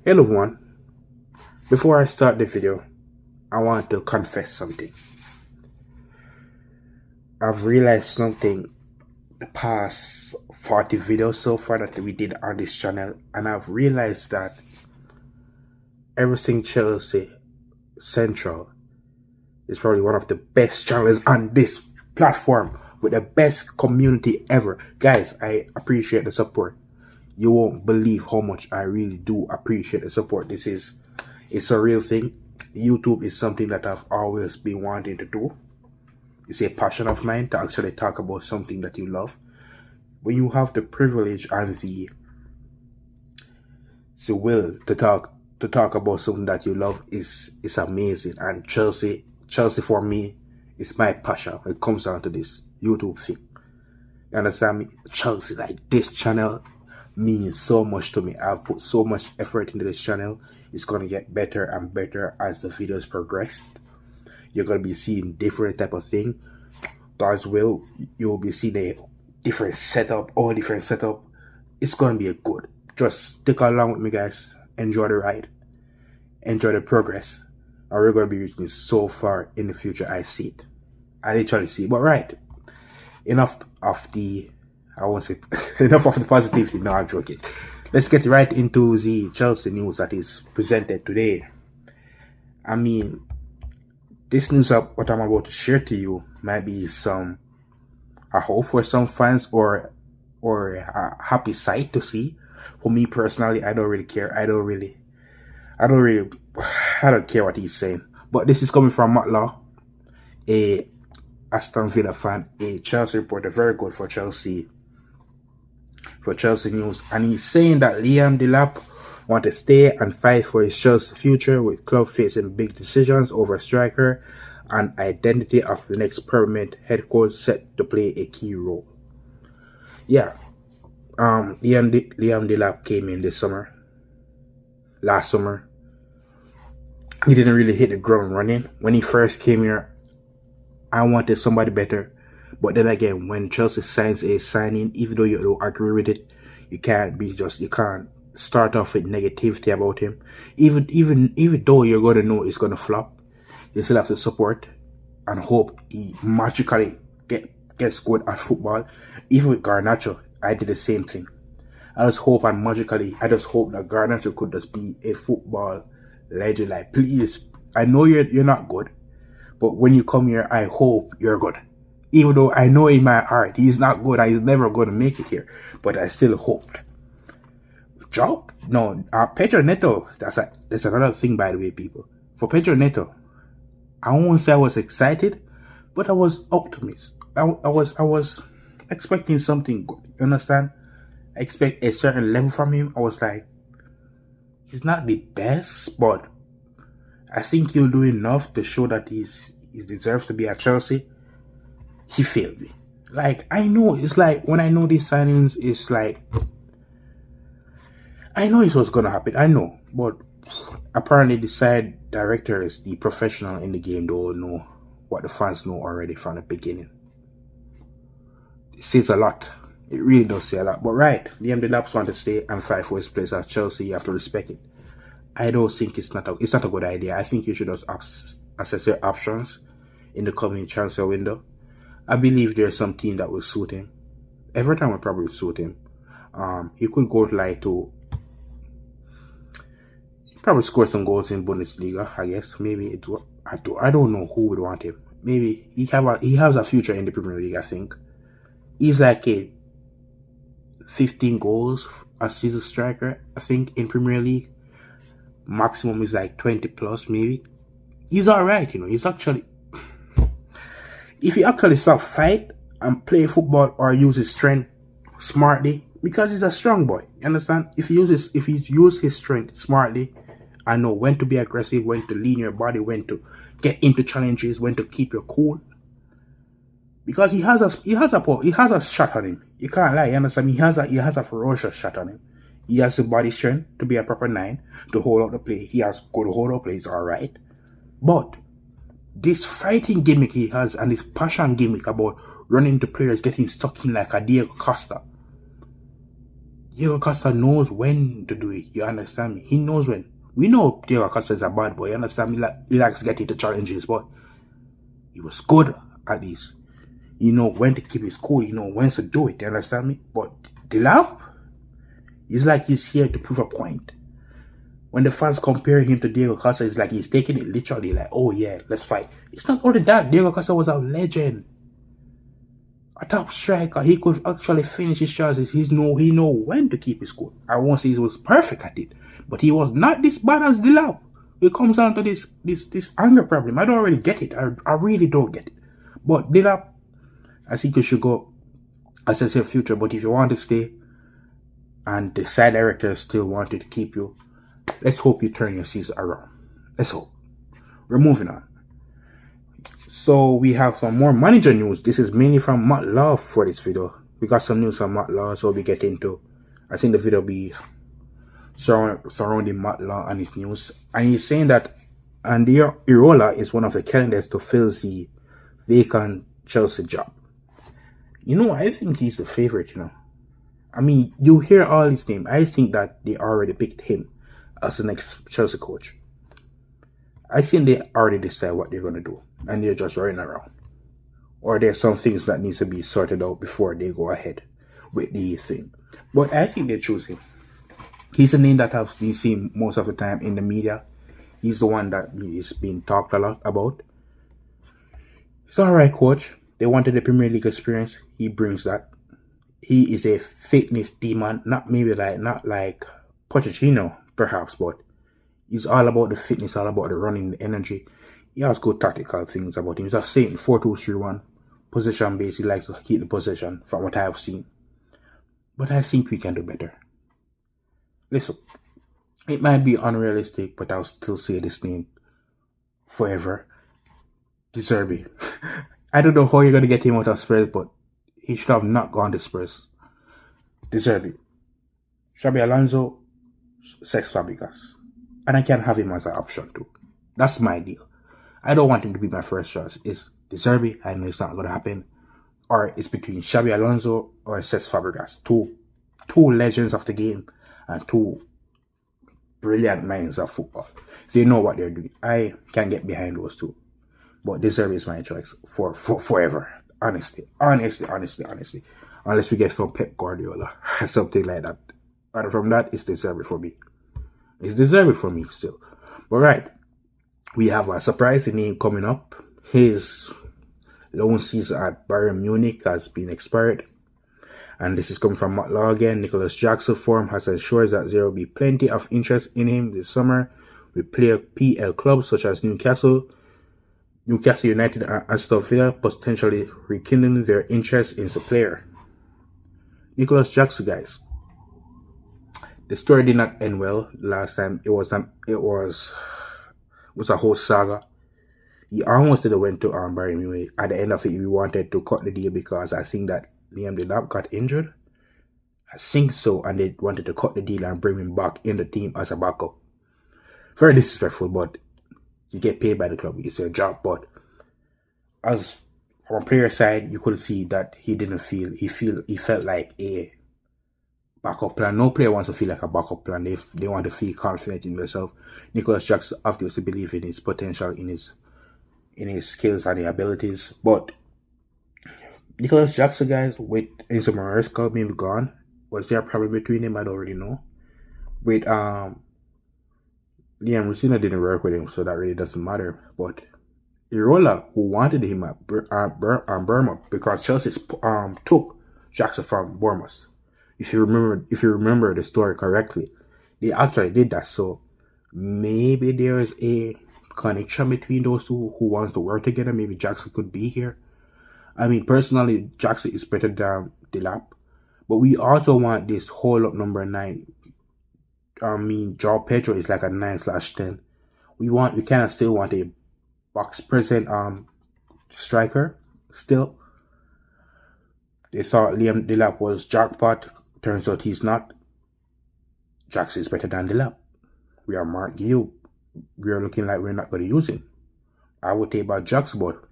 Hello everyone, before I start the video, I want to confess something. I've realized something the past 40 videos so far that we did on this channel, and I've realized that Everything Chelsea Central is probably one of the best channels on this platform with the best community ever. Guys, I appreciate the support. You won't believe how much I really do appreciate the support. It's a real thing. YouTube is something that I've always been wanting to do. It's a passion of mine to actually talk about something that you love. When you have the privilege and the will to talk about something that you love, is amazing. And Chelsea for me is my passion. It comes down to this YouTube thing. You understand me? Chelsea, like this channel, means so much to me. I've put so much effort into this channel. It's gonna get better and better as the videos progress. You're gonna be seeing different type of thing. God's will, you'll be seeing a different setup, all different setup. It's gonna be a good. Just stick along with me, guys. Enjoy the ride. Enjoy the progress. And we're gonna be reaching so far in the future. I see it. I literally see it. But right, enough of the enough of the positivity. No, I'm joking. Let's get right into the Chelsea news that is presented today. I mean, this news of what I'm about to share to you might be a hope for some fans or a happy sight to see. For me personally, I don't really care. I don't care what he's saying. But this is coming from Matt Law, a Aston Villa fan, a Chelsea reporter, very good for Chelsea news, and he's saying that Liam Delap want to stay and fight for his Chelsea future, with club facing big decisions over striker and identity of the next permanent head coach set to play a key role. Yeah, Liam Delap came in last summer. He didn't really hit the ground running. When he first came here, I wanted somebody better. But then again, when Chelsea signs a signing, even though you don't agree with it, you can't start off with negativity about him. Even though you're gonna know it's gonna flop, you still have to support and hope he magically gets good at football. Even with Ganarcho, I did the same thing. I just hope that Ganarcho could just be a football legend. Like, please, I know you're not good, but when you come here, I hope you're good. Even though I know in my heart he's not good, he's never going to make it here, but I still hoped. Pedro Neto, that's another thing, by the way, people. For Pedro Neto, I won't say I was excited, but I was optimistic. I was expecting something good. You understand? I expect a certain level from him. I was like, he's not the best, but I think he'll do enough to show that he deserves to be at Chelsea. He failed me. Like, I know, it's like, when I know these signings, it's like, I know it's what's gonna happen, I know, but apparently the side directors, the professional in the game, don't know what the fans know already from the beginning. It says a lot. It really does say a lot. But right, Liam Delap want to stay and fight for his place at Chelsea. You have to respect it. I don't think it's not a good idea. I think you should just assess your options in the coming transfer window. I believe there's some team that will suit him. Everton will probably suit him. He could go probably score some goals in Bundesliga, I guess. Maybe I don't know who would want him. Maybe he has a future in the Premier League, I think. He's like a 15 goals a season striker, I think, in Premier League. Maximum is like 20 plus, maybe. He's alright, you know. He's actually, if he actually stop fight and play football or use his strength smartly, because he's a strong boy, you understand? If he use his strength smartly, I know when to be aggressive, when to lean your body, when to get into challenges, when to keep your cool. Because he has a shot on him. You can't lie, you understand? He has a ferocious shot on him. He has the body strength to be a proper 9, to hold up the play. He has good hold up play, it's alright. But this fighting gimmick he has, and this passion gimmick about running into players, getting stuck in like a Diego Costa, Diego Costa knows when to do it. You understand me? He knows when. We know Diego Costa is a bad boy. You understand me? He likes getting to challenges, but he was good at least. You know when to keep his cool. You know when to do it. You understand me? But Delap, it's like he's here to prove a point. When the fans compare him to Diego Costa, it's like he's taking it literally. Like, oh yeah, let's fight. It's not only that. Diego Costa was a legend. A top striker. He could actually finish his chances. He know when to keep his cool. I won't say he was perfect at it, but he was not this bad as Delap. It comes down to this anger problem. I don't really get it. I really don't get it. But Delap, I think you should go assess your future. But if you want to stay, and the side directors still wanted to keep you, let's hope you turn your season around. Let's hope. We're moving on. So we have some more manager news. This is mainly from Matt Law for this video. We got some news from Matt Law, so we get into. I think the video will be surrounding Matt Law and his news. And he's saying that Andy Irola is one of the candidates to fill the vacant Chelsea job. You know, I think he's the favorite, you know. I mean, you hear all his name. I think that they already picked him as the next Chelsea coach. I think they already decide what they're going to do. And they're just running around. Or there's some things that needs to be sorted out before they go ahead with the thing. But I think they choose him. He's a name that has been seen most of the time in the media. He's the one that is being talked a lot about. He's alright coach. They wanted the Premier League experience. He brings that. He is a fitness demon. Not like Pochettino, perhaps, but he's all about the fitness, all about the running, the energy. He has good tactical things about him. He's just saying 4-2-3-1, position based. He likes to keep the possession from what I have seen. But I think we can do better. Listen, it might be unrealistic, but I'll still say this name forever. Xabi. I don't know how you're going to get him out of Spurs, but he should have not gone to Spurs. Xabi. Xabi Alonso, Cesc Fabregas. And I can have him as an option too. That's my deal. I don't want him to be my first choice. It's Xabi. I know it's not going to happen. Or it's between Xabi Alonso or Cesc Fabregas. Two legends of the game and two brilliant minds of football. They know what they're doing. I can get behind those two. But Xabi is my choice for forever. Honestly. Unless we get some Pep Guardiola or something like that. Apart from that, it's Xabi for me. It's Xabi for me still. But right. We have a surprising name coming up. His loan season at Bayern Munich has been expired. And this is coming from Matt Law again. Nicholas Jackson's form has ensured that there will be plenty of interest in him this summer with player PL clubs such as Newcastle United and Aston Villa potentially rekindling their interest in the player. Nicholas Jackson, guys. The story did not end well last time. It was a whole saga. He almost did went to Bayern Munich. At the end of it, we wanted to cut the deal because I think that Liam Delap got injured. I think so, and they wanted to cut the deal and bring him back in the team as a backup. Very disrespectful, but you get paid by the club. It's your job. But as from a player side, you could see that he didn't feel. He felt like a backup plan. No player wants to feel like a backup plan. They want to feel confident in themselves. Nicholas Jackson obviously believes in his potential, in his skills and his abilities. But Nicholas Jackson, guys, with Enzo Maresca maybe gone, was there a problem between them? I don't really know. With Liam Rusina didn't work with him, so that really doesn't matter. But Irola, who wanted him at Bournemouth, because Chelsea took Jackson from Bournemouth. If you remember the story correctly, they actually did that. So maybe there is a connection between those two who wants to work together. Maybe Jackson could be here. I mean, personally, Jackson is better than Delap. But we also want this hold-up number 9. I mean, João Pedro is like a 9/10. We kind of still want a box present striker still. They thought Liam Delap was jackpot. Turns out he's not. Jackson is better than Delap. We are Mark Gill. We are looking like we're not going to use him. I would take about Jackson, but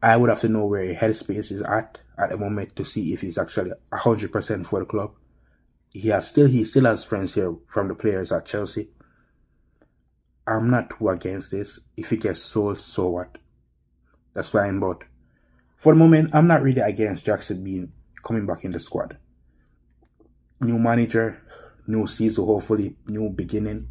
I would have to know where his headspace is at the moment to see if he's actually 100% for the club. he still has friends here from the players at Chelsea. I'm not too against this. If he gets sold, so what? That's fine, but for the moment, I'm not really against Jackson being coming back in the squad. New manager, new season, hopefully new beginning.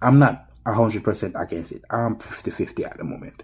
I'm not 100% against it. I'm 50-50 at the moment.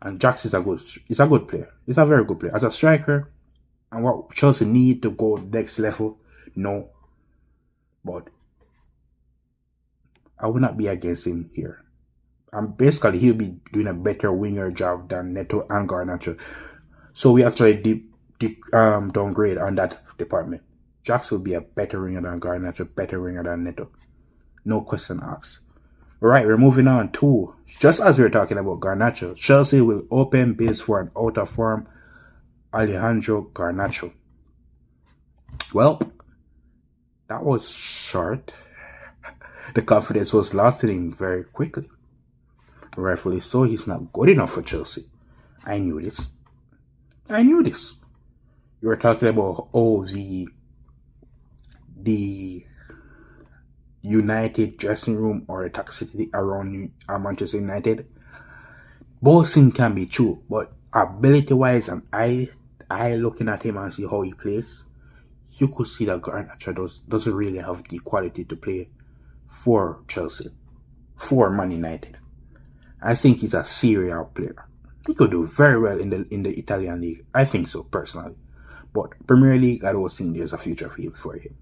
And Jax is a good player. He's a very good player. As a striker, and what Chelsea need to go next level, no. But I would not be against him here. And basically, he'll be doing a better winger job than Neto and Garnacho. So we actually downgrade on that department. Jax will be a better winger than Garnacho, better winger than Neto. No question asked. Right, we're moving on to, just as we were talking about Garnacho, Chelsea will open bids for an out-of-form Alejandro Garnacho. Well, that was short. The confidence was lost in him very quickly. Rightfully so, he's not good enough for Chelsea. I knew this. You were talking about, the United dressing room or the toxicity around Manchester United. Both things can be true, but ability-wise, and I looking at him and see how he plays, you could see that Garnacho doesn't really have the quality to play for Chelsea, for Man United. I think he's a serial player. He could do very well in the Italian league. I think so, personally. But Premier League, I don't think there's a future for him.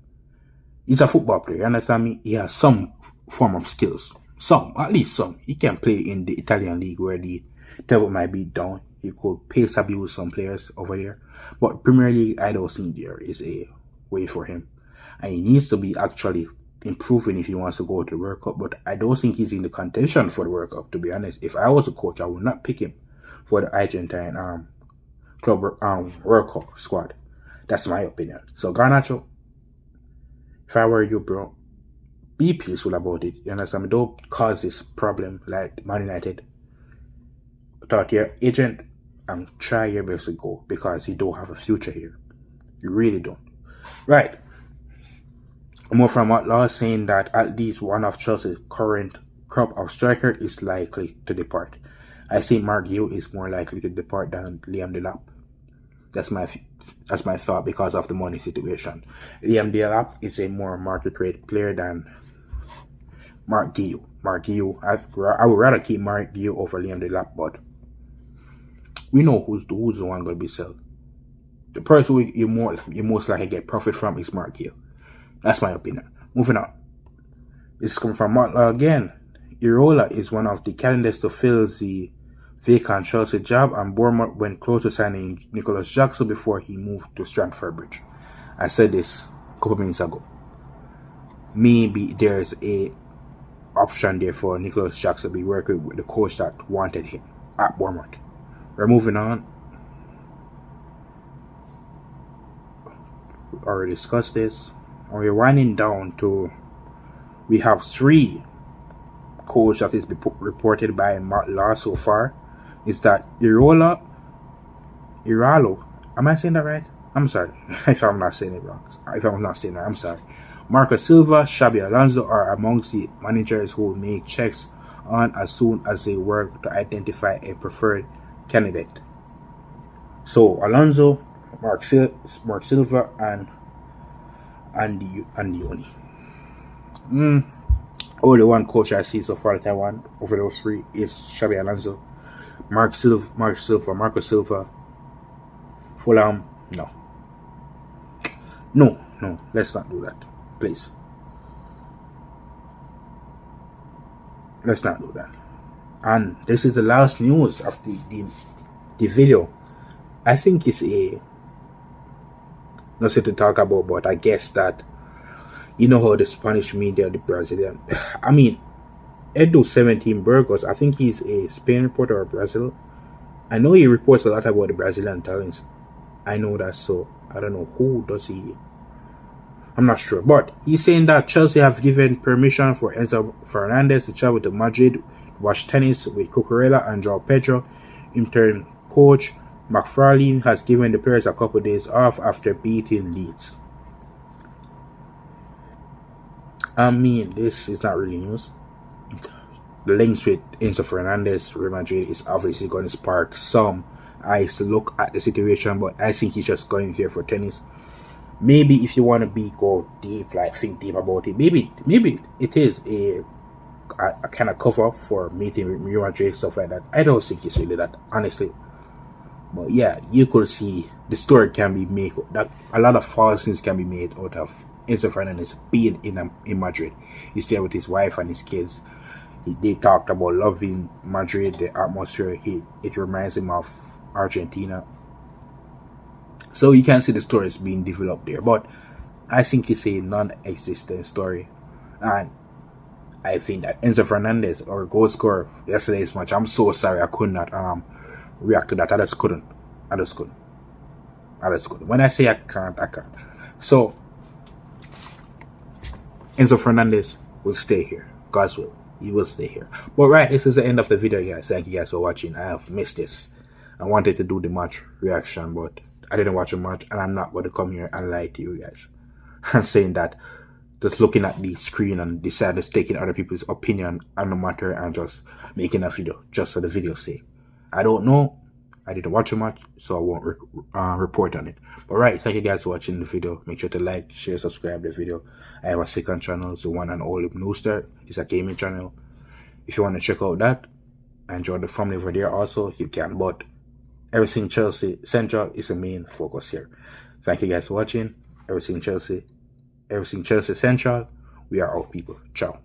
He's a football player, you understand me? He has some form of skills. At least some. He can play in the Italian league where the table might be down. He could pace abuse some players over there. But Premier League, I don't think there is a way for him. And he needs to be actually improving if he wants to go to the World Cup. But I don't think he's in the contention for the World Cup, to be honest. If I was a coach, I would not pick him for the Argentine club World Cup squad. That's my opinion. So Garnacho, if I were you, bro, be peaceful about it. You understand me? Don't cause this problem like Man United. Talk to your agent and try your best to go, because you don't have a future here. You really don't. Right. More from what Law saying that at least one of Chelsea's current crop of striker is likely to depart. I think Mark Hugh is more likely to depart than Liam Delap. That's my thought because of the money situation. Liam Delap is a more market rate player than Mark Hugh. I would rather keep Mark Hugh over Liam Delap, but we know who's the one going to be sold. The person you most likely get profit from is Mark Hugh. That's my opinion. Moving on. This comes from Mark again. Iraola is one of the candidates to fill the vacant Chelsea job, and Bournemouth went close to signing Nicholas Jackson before he moved to Stamford Bridge. I said this a couple minutes ago. Maybe there's a option there for Nicholas Jackson to be working with the coach that wanted him at Bournemouth. We're moving on. We already discussed this. And we're winding down to, we have 3 coaches that is reported by Matt Law so far. Is that Iralo? Am I saying that right? I'm sorry if I'm not saying it wrong. If I'm not saying that, I'm sorry. Marco Silva, Xabi Alonso are amongst the managers who will make checks on as soon as they work to identify a preferred candidate. So Alonso, Mark Silva, and Andy Oni. Only one coach I see so far that I want over those 3 is Xabi Alonso. Marco Silva, Fulham, no, let's not do that, please. Let's not do that. And this is the last news of the video. I think it's nothing to talk about, but I guess that, you know how the Spanish media, the Brazilian, I mean, Edu 17 Burgos, I think he's a Spain reporter of Brazil. I know he reports a lot about the Brazilian talents. I know that, so I don't know who does he. I'm not sure, but he's saying that Chelsea have given permission for Enzo Fernandez to travel to Madrid to watch tennis with Cucurella and João Pedro. Interim coach McFarlane has given the players a couple of days off after beating Leeds. I mean, this is not really news. The links with Enzo Fernandez, Real Madrid, is obviously going to spark some eyes to look at the situation, but I think he's just going there for tennis. Maybe if you want to go deep, like think deep about it, maybe it is a kind of cover for meeting with Real Madrid, stuff like that. I don't think it's really that, honestly. But yeah, you could see the story can be made, that a lot of false things can be made out of Enzo Fernandez being in Madrid. He's there with his wife and his kids. They talked about loving Madrid, the atmosphere. It reminds him of Argentina. So you can see the stories being developed there. But I think it's a non-existent story. And I think that Enzo Fernandez, or goal scorer yesterday's match, I'm so sorry I could not react to that. I just couldn't. When I say I can't, I can't. So Enzo Fernandez will stay here. God's will. He will stay here. But right, this is the end of the video, guys. Thank you guys for watching. I have missed this. I wanted to do the match reaction, but I didn't watch the match, and I'm not going to come here and lie to you guys. I'm saying that just looking at the screen and deciding taking other people's opinion on the matter and just making a video just for the video's sake. I don't know. I didn't watch a match, so I won't report on it. But right, thank you guys for watching the video. Make sure to like, share, subscribe the video. I have a second channel, it's the one and only Newster. It's a gaming channel. If you want to check out that and join the family over there also, you can. But everything Chelsea Central is the main focus here. Thank you guys for watching. Everything Chelsea Central. We are out, people. Ciao.